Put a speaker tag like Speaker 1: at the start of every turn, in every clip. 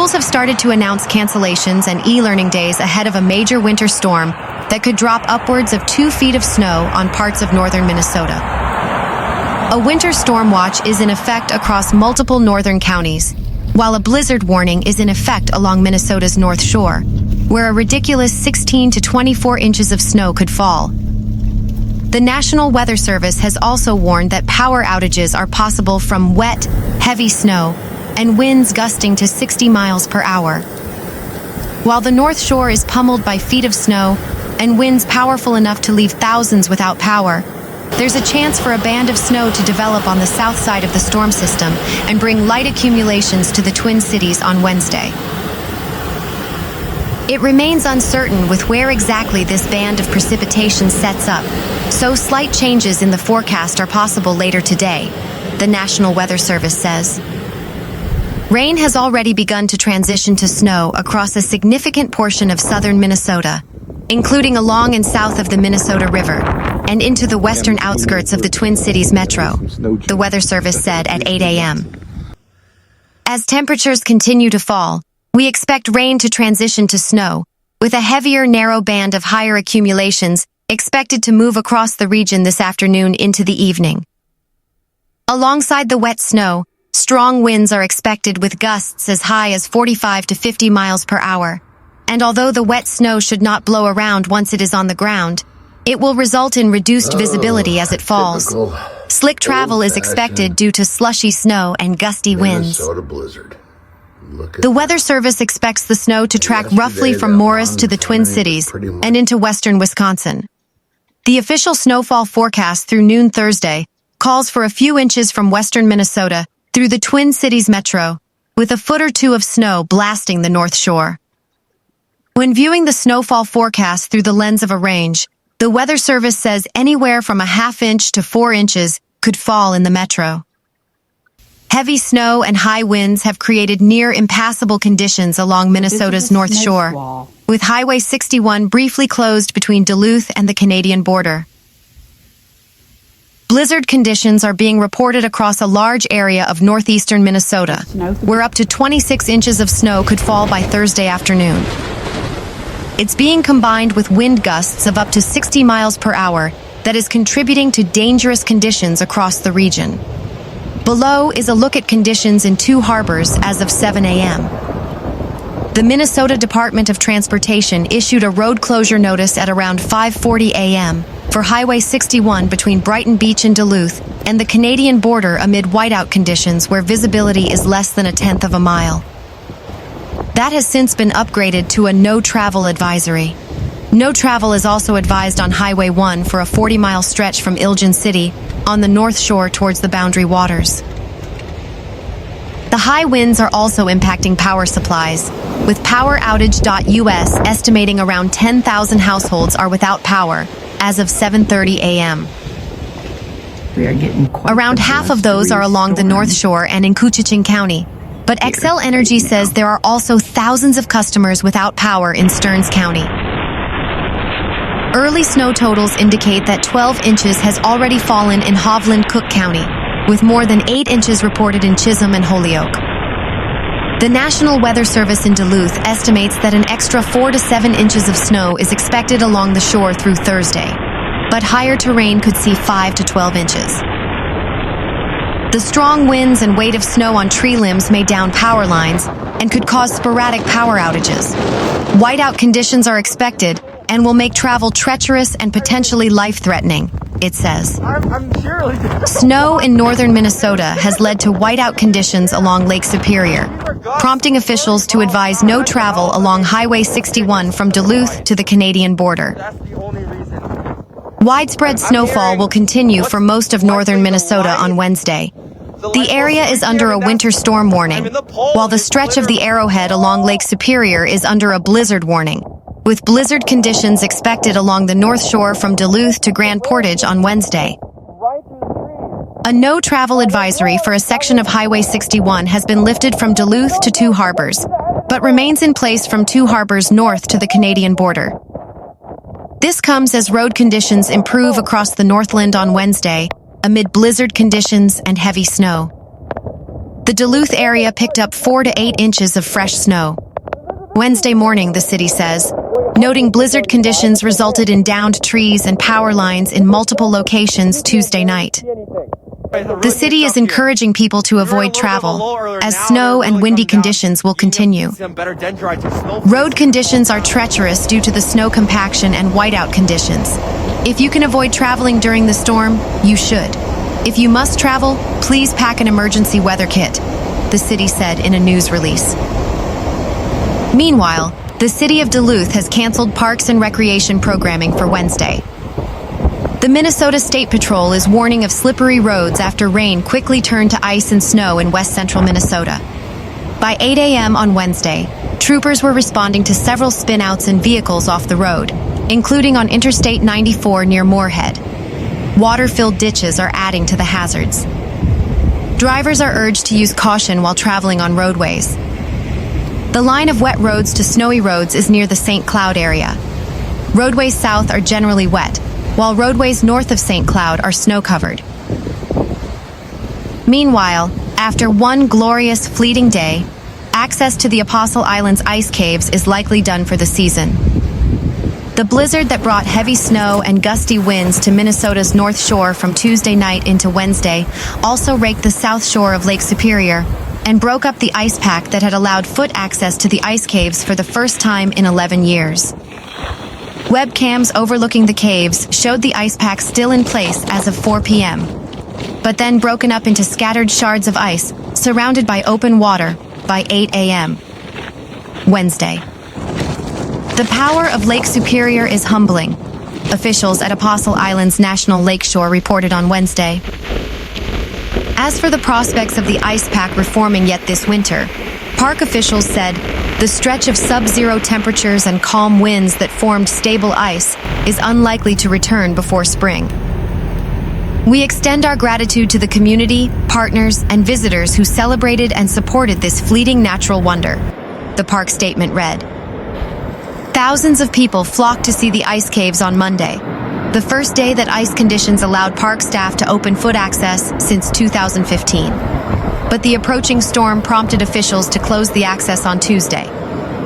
Speaker 1: Schools have started to announce cancellations and e-learning days ahead of a major winter storm that could drop upwards of 2 feet of snow on parts of northern Minnesota. A winter storm watch is in effect across multiple northern counties, while a blizzard warning is in effect along Minnesota's North Shore, where a ridiculous 16 to 24 inches of snow could fall. The National Weather Service has also warned that power outages are possible from wet, heavy snow and winds gusting to 60 miles per hour. While the North Shore is pummeled by feet of snow and winds powerful enough to leave thousands without power, there's a chance for a band of snow to develop on the south side of the storm system and bring light accumulations to the Twin Cities on Wednesday. It remains uncertain with where exactly this band of precipitation sets up, so slight changes in the forecast are possible later today, the National Weather Service says. Rain has already begun to transition to snow across a significant portion of southern Minnesota, including along and south of the Minnesota River, and into the western outskirts of the Twin Cities metro, the Weather Service said at 8 a.m. As temperatures continue to fall, we expect rain to transition to snow, with a heavier narrow band of higher accumulations expected to move across the region this afternoon into the evening. Alongside the wet snow, strong winds are expected with gusts as high as 45 to 50 miles per hour, and although the wet snow should not blow around once it is on the ground, it will result in reduced visibility as it falls.
Speaker 2: Typical.
Speaker 1: Slick travel is expected due to slushy snow and gusty winds.
Speaker 2: Minnesota blizzard.
Speaker 1: The Weather Service expects the snow to track roughly from Morris to the Twin Cities and into western Wisconsin. The official snowfall forecast through noon Thursday calls for a few inches from western Minnesota through the Twin Cities metro, with a foot or two of snow blasting the North Shore. When viewing the snowfall forecast through the lens of a range, the Weather Service says anywhere from a ½ inch to 4 inches could fall in the metro. Heavy snow and high winds have created near-impassable conditions along Minnesota's North Shore, with Highway 61 briefly closed between Duluth and the Canadian border. Blizzard conditions are being reported across a large area of northeastern Minnesota, where up to 26 inches of snow could fall by Thursday afternoon. It's being combined with wind gusts of up to 60 miles per hour that is contributing to dangerous conditions across the region. Below is a look at conditions in 2 harbors as of 7 a.m. The Minnesota Department of Transportation issued a road closure notice at around 5:40 a.m. for Highway 61 between Brighton Beach and Duluth and the Canadian border amid whiteout conditions where visibility is less than 1/10 of a mile. That has since been upgraded to a no-travel advisory. No travel is also advised on Highway 1 for a 40-mile stretch from Elgin City on the North Shore towards the Boundary Waters. The high winds are also impacting power supplies, with PowerOutage.us estimating around 10,000 households are without power as of 7:30 a.m. Around half of those are along the North Shore and in Koochiching County, but Xcel Energy says there are also thousands of customers without power in Stearns County. Early snow totals indicate that 12 inches has already fallen in Hovland, Cook County, with more than 8 inches reported in Chisholm and Holyoke. The National Weather Service in Duluth estimates that an extra 4 to 7 inches of snow is expected along the shore through Thursday, but higher terrain could see 5 to 12 inches. The strong winds and weight of snow on tree limbs may down power lines and could cause sporadic power outages. Whiteout conditions are expected and will make travel treacherous and potentially life-threatening, it says. Snow in northern Minnesota has led to whiteout conditions along Lake Superior, prompting officials to advise no travel along Highway 61 from Duluth to the Canadian border. Widespread snowfall will continue for most of northern Minnesota on Wednesday. The area is under a winter storm warning, while the stretch of the Arrowhead along Lake Superior is under a blizzard warning, with blizzard conditions expected along the North Shore from Duluth to Grand Portage on Wednesday. A no-travel advisory for a section of Highway 61 has been lifted from Duluth to 2 harbors, but remains in place from 2 harbors north to the Canadian border. This comes as road conditions improve across the Northland on Wednesday, amid blizzard conditions and heavy snow. The Duluth area picked up 4 to 8 inches of fresh snow Wednesday morning, the city says, noting blizzard conditions resulted in downed trees and power lines in multiple locations Tuesday night. The city is encouraging people to avoid travel, as snow and windy conditions will continue. Road conditions are treacherous due to the snow compaction and whiteout conditions. If you can avoid traveling during the storm, you should. If you must travel, please pack an emergency weather kit, the city said in a news release. Meanwhile, the city of Duluth has canceled parks and recreation programming for Wednesday. The Minnesota State Patrol is warning of slippery roads after rain quickly turned to ice and snow in west-central Minnesota. By 8 a.m. on Wednesday, troopers were responding to several spin-outs and vehicles off the road, including on Interstate 94 near Moorhead. Water-filled ditches are adding to the hazards. Drivers are urged to use caution while traveling on roadways. The line of wet roads to snowy roads is near the St. Cloud area. Roadways south are generally wet, while roadways north of St. Cloud are snow-covered. Meanwhile, after one glorious fleeting day, access to the Apostle Island's ice caves is likely done for the season. The blizzard that brought heavy snow and gusty winds to Minnesota's North Shore from Tuesday night into Wednesday also raked the south shore of Lake Superior and broke up the ice pack that had allowed foot access to the ice caves for the first time in 11 years. Webcams overlooking the caves showed the ice pack still in place as of 4 p.m., but then broken up into scattered shards of ice surrounded by open water by 8 a.m. Wednesday. The power of Lake Superior is humbling, officials at Apostle Island's National Lakeshore reported on Wednesday. As for the prospects of the ice pack reforming yet this winter, park officials said the stretch of sub-zero temperatures and calm winds that formed stable ice is unlikely to return before spring. We extend our gratitude to the community, partners, and visitors who celebrated and supported this fleeting natural wonder, the park statement read. Thousands of people flocked to see the ice caves on Monday, the first day that ice conditions allowed park staff to open foot access since 2015. But the approaching storm prompted officials to close the access on Tuesday,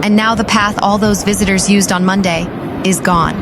Speaker 1: and now the path all those visitors used on Monday is gone.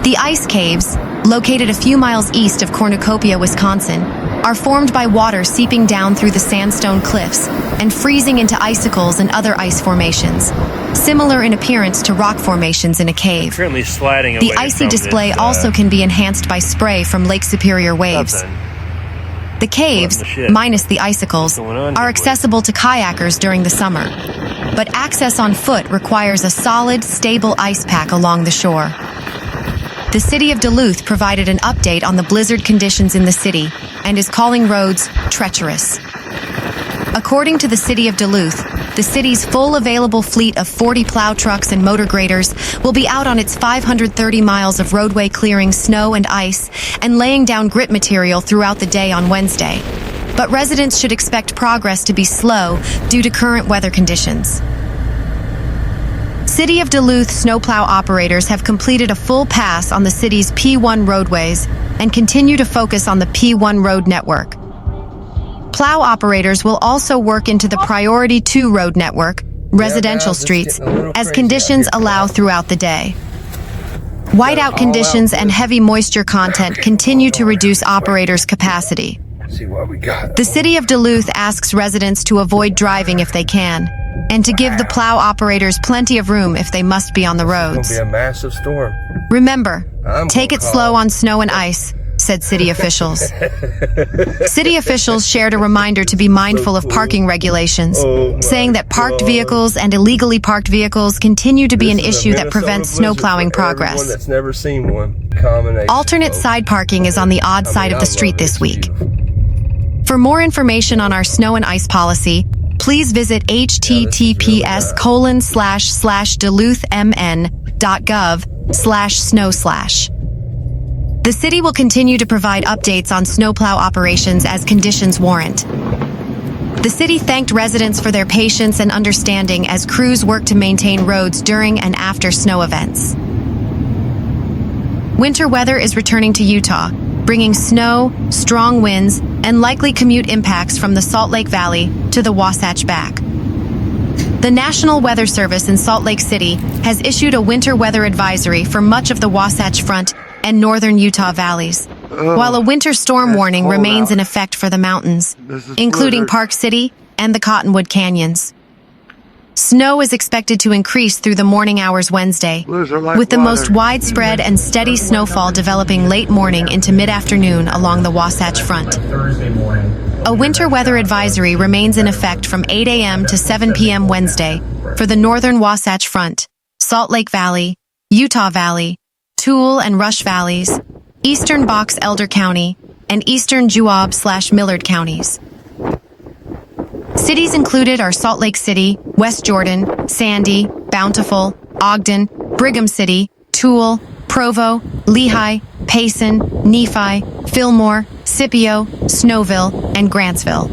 Speaker 1: The ice caves, located a few miles east of Cornucopia, Wisconsin, are formed by water seeping down through the sandstone cliffs and freezing into icicles and other ice formations, similar in appearance to rock formations in a cave. The icy display also can be enhanced by spray from Lake Superior waves. The caves, minus the icicles, are accessible to kayakers during the summer, but access on foot requires a solid, stable ice pack along the shore. The city of Duluth provided an update on the blizzard conditions in the city and is calling roads treacherous. According to the city of Duluth, the city's full available fleet of 40 plow trucks and motor graders will be out on its 530 miles of roadway clearing snow and ice and laying down grit material throughout the day on Wednesday. But residents should expect progress to be slow due to current weather conditions. City of Duluth snowplow operators have completed a full pass on the city's P1 roadways and continue to focus on the P1 road network. Plow operators will also work into the Priority 2 road network, residential streets, as conditions allow throughout the day. Whiteout conditions and heavy moisture content continue to reduce operators' capacity. The city of Duluth asks residents to avoid driving if they can, and to give the plow operators plenty of room if they must be on the roads.
Speaker 2: It'll be a massive storm.
Speaker 1: Remember, take it slow on snow and ice, said city officials. City officials shared a reminder to be mindful of parking regulations, saying that parked vehicles and illegally parked vehicles continue to be an issue that prevents snowplowing progress.
Speaker 2: That's never seen one.
Speaker 1: Alternate side parking is on the odd side of the street this week. For more information on our snow and ice policy, please visit https://duluthmn.gov/snow/. The city will continue to provide updates on snowplow operations as conditions warrant. The city thanked residents for their patience and understanding as crews work to maintain roads during and after snow events. Winter weather is returning to Utah, bringing snow, strong winds, and likely commute impacts from the Salt Lake Valley to the Wasatch back. The National Weather Service in Salt Lake City has issued a winter weather advisory for much of the Wasatch Front and northern Utah valleys, while a winter storm warning remains in effect for the mountains, including Park City and the Cottonwood Canyons. Snow is expected to increase through the morning hours Wednesday, with the most widespread and steady snowfall developing late morning into mid-afternoon along the Wasatch Front. A winter weather advisory remains in effect from 8 a.m. to 7 p.m. Wednesday for the northern Wasatch Front, Salt Lake Valley, Utah Valley, Toole and Rush Valleys, eastern Box Elder County, and eastern Juab/Millard counties. Cities included are Salt Lake City, West Jordan, Sandy, Bountiful, Ogden, Brigham City, Toole, Provo, Lehigh, Payson, Nephi, Fillmore, Scipio, Snowville, and Grantsville.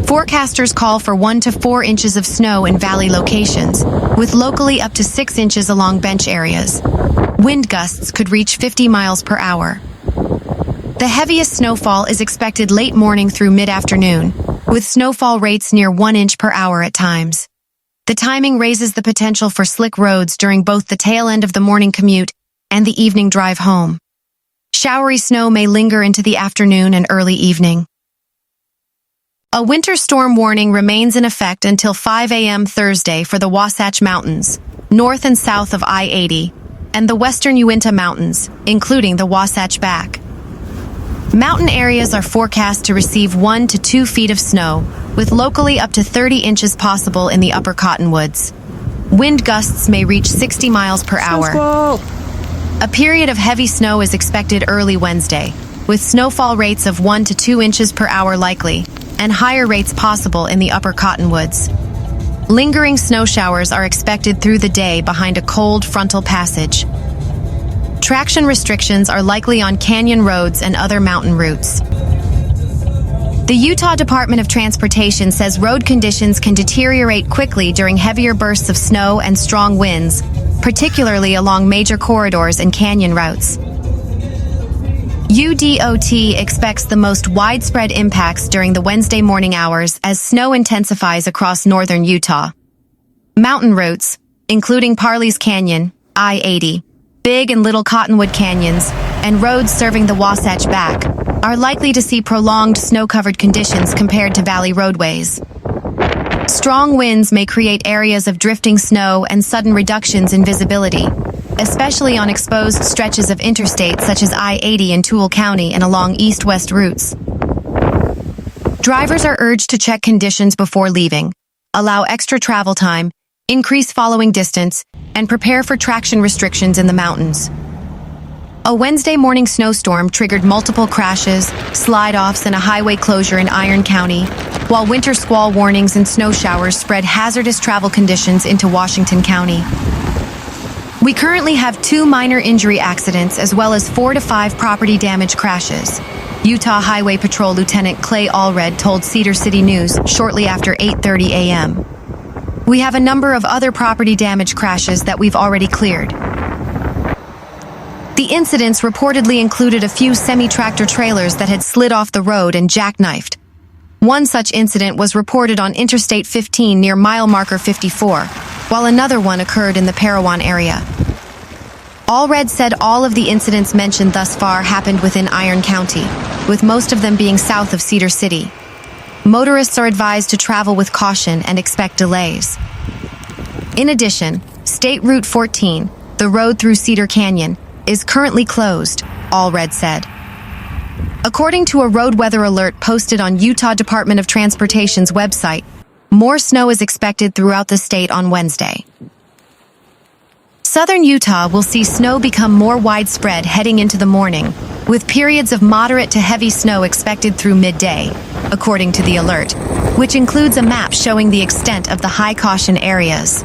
Speaker 1: Forecasters call for 1 to 4 inches of snow in valley locations, with locally up to 6 inches along bench areas. Wind gusts could reach 50 miles per hour. The heaviest snowfall is expected late morning through mid-afternoon, with snowfall rates near 1 inch per hour at times. The timing raises the potential for slick roads during both the tail end of the morning commute and the evening drive home. Showery snow may linger into the afternoon and early evening. A winter storm warning remains in effect until 5 a.m. Thursday for the Wasatch Mountains, north and south of I-80, and the western Uinta Mountains, including the Wasatch Back. Mountain areas are forecast to receive 1 to 2 feet of snow, with locally up to 30 inches possible in the upper Cottonwoods. Wind gusts may reach 60 miles per hour. A period of heavy snow is expected early Wednesday, with snowfall rates of 1 to 2 inches per hour likely, and higher rates possible in the upper Cottonwoods. Lingering snow showers are expected through the day behind a cold frontal passage. Traction restrictions are likely on canyon roads and other mountain routes. The Utah Department of Transportation says road conditions can deteriorate quickly during heavier bursts of snow and strong winds, particularly along major corridors and canyon routes. UDOT expects the most widespread impacts during the Wednesday morning hours as snow intensifies across northern Utah. Mountain routes, including Parley's Canyon, I-80, Big and Little Cottonwood Canyons, and roads serving the Wasatch Back, are likely to see prolonged snow-covered conditions compared to valley roadways. Strong winds may create areas of drifting snow and sudden reductions in visibility, especially on exposed stretches of interstate such as I-80 in Toole County and along east-west routes. Drivers are urged to check conditions before leaving, allow extra travel time, increase following distance, and prepare for traction restrictions in the mountains. A Wednesday morning snowstorm triggered multiple crashes, slide-offs, and a highway closure in Iron County, while winter squall warnings and snow showers spread hazardous travel conditions into Washington County. We currently have 2 minor injury accidents as well as 4 to 5 property damage crashes, Utah Highway Patrol Lieutenant Clay Allred told Cedar City News shortly after 8:30 a.m. We have a number of other property damage crashes that we've already cleared. The incidents reportedly included a few semi-tractor trailers that had slid off the road and jackknifed. One such incident was reported on Interstate 15 near mile marker 54, while another one occurred in the Parowan area. Allred said all of the incidents mentioned thus far happened within Iron County, with most of them being south of Cedar City. Motorists are advised to travel with caution and expect delays. In addition, State Route 14, the road through Cedar Canyon, is currently closed, Allred said. According to a road weather alert posted on Utah Department of Transportation's website, more snow is expected throughout the state on Wednesday. Southern Utah will see snow become more widespread heading into the morning, with periods of moderate to heavy snow expected through midday, according to the alert, which includes a map showing the extent of the high caution areas.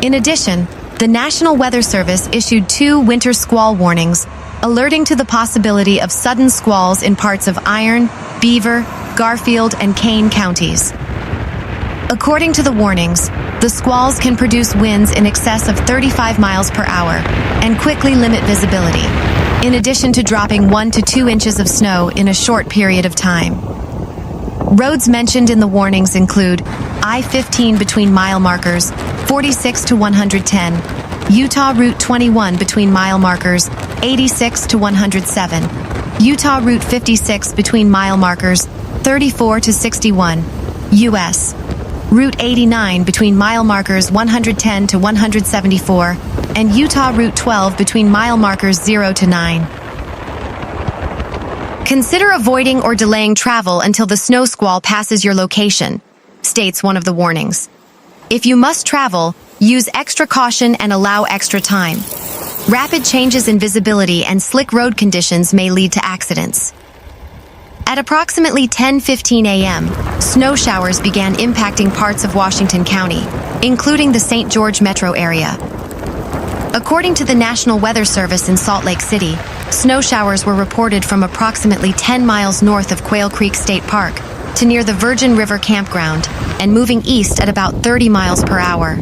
Speaker 1: In addition, the National Weather Service issued 2 winter squall warnings, alerting to the possibility of sudden squalls in parts of Iron, Beaver, Garfield, and Kane counties. According to the warnings, the squalls can produce winds in excess of 35 miles per hour and quickly limit visibility. in addition to dropping 1 to 2 inches of snow in a short period of time. Roads mentioned in the warnings include I-15 between mile markers 46 to 110, Utah Route 21 between mile markers 86 to 107, Utah Route 56 between mile markers 34 to 61, U.S. Route 89 between mile markers 110 to 174, and Utah Route 12 between mile markers 0 to 9. Consider avoiding or delaying travel until the snow squall passes your location, states one of the warnings. If you must travel, use extra caution and allow extra time. Rapid changes in visibility and slick road conditions may lead to accidents. At approximately 10:15 a.m., snow showers began impacting parts of Washington County, including the St. George metro area. According to the National Weather Service in Salt Lake City, snow showers were reported from approximately 10 miles north of Quail Creek State Park to near the Virgin River Campground and moving east at about 30 miles per hour.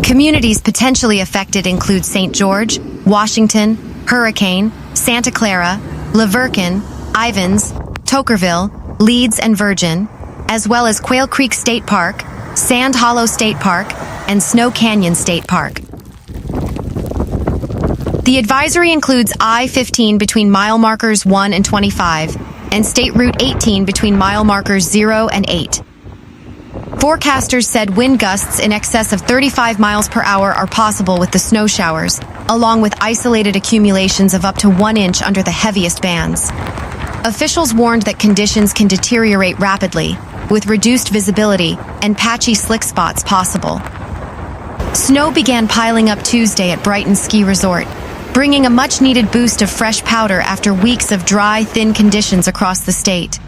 Speaker 1: Communities potentially affected include St. George, Washington, Hurricane, Santa Clara, La Verkin, Ivins, Tokerville, Leeds, and Virgin, as well as Quail Creek State Park, Sand Hollow State Park, and Snow Canyon State Park. The advisory includes I-15 between mile markers 1 and 25, and State Route 18 between mile markers 0 and 8. Forecasters said wind gusts in excess of 35 miles per hour are possible with the snow showers, along with isolated accumulations of up to 1 inch under the heaviest bands. Officials warned that conditions can deteriorate rapidly, with reduced visibility and patchy slick spots possible. Snow began piling up Tuesday at Brighton Ski Resort, bringing a much-needed boost of fresh powder after weeks of dry, thin conditions across the state.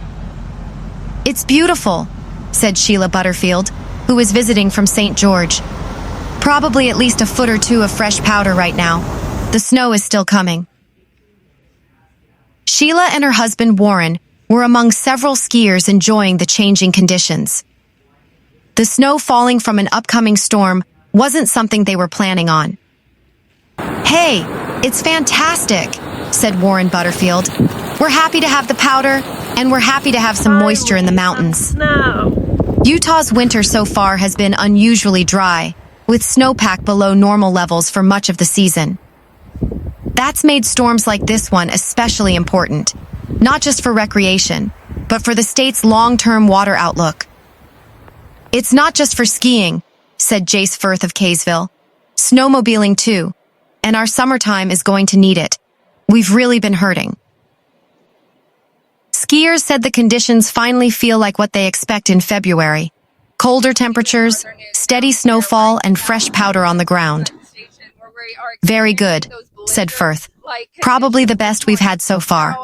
Speaker 1: "It's beautiful," said Sheila Butterfield, who was visiting from St. George. "Probably at least a foot or two of fresh powder right now. The snow is still coming." Sheila and her husband Warren were among several skiers enjoying the changing conditions. The snow falling from an upcoming storm wasn't something they were planning on. "Hey, it's fantastic," said Warren Butterfield. "We're happy to have the powder, and we're happy to have some moisture in the mountains." Utah's winter so far has been unusually dry, with snowpack below normal levels for much of the season. That's made storms like this one especially important, not just for recreation, but for the state's long-term water outlook. "It's not just for skiing," said Jace Firth of Kaysville. "Snowmobiling too, and our summertime is going to need it. We've really been hurting." Skiers said the conditions finally feel like what they expect in February. Colder temperatures, steady snowfall, and fresh powder on the ground. "Very good," said Firth. "Probably the best we've had so far."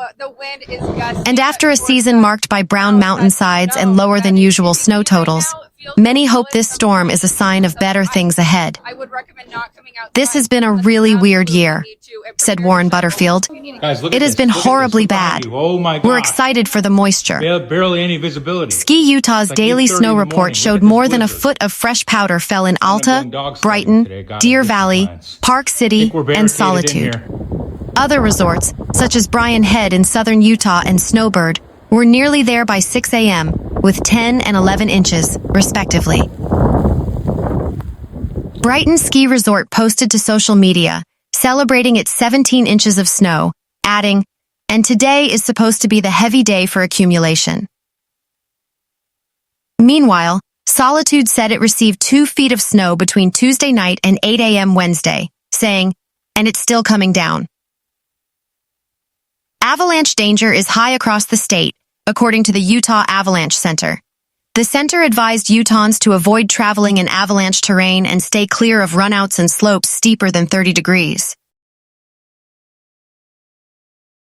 Speaker 1: And after a season marked by brown mountainsides and lower than usual snow totals, many hope this storm is a sign of better things ahead. "This has been a really weird year," said Warren Butterfield. "It has been horribly bad. We're excited for the moisture."
Speaker 3: Barely any visibility.
Speaker 1: Ski Utah's daily snow report showed more than a foot of fresh powder fell in Alta, Brighton, Deer Valley, Park City, and Solitude. Other resorts, such as Bryan Head in southern Utah and Snowbird, were nearly there by 6 a.m., with 10 and 11 inches, respectively. Brighton Ski Resort posted to social media, celebrating its 17 inches of snow, adding, "And today is supposed to be the heavy day for accumulation." Meanwhile, Solitude said it received 2 feet of snow between Tuesday night and 8 a.m. Wednesday, saying, "And it's still coming down." Avalanche danger is high across the state, according to the Utah Avalanche Center. The center advised Utahns to avoid traveling in avalanche terrain and stay clear of runouts and slopes steeper than 30 degrees.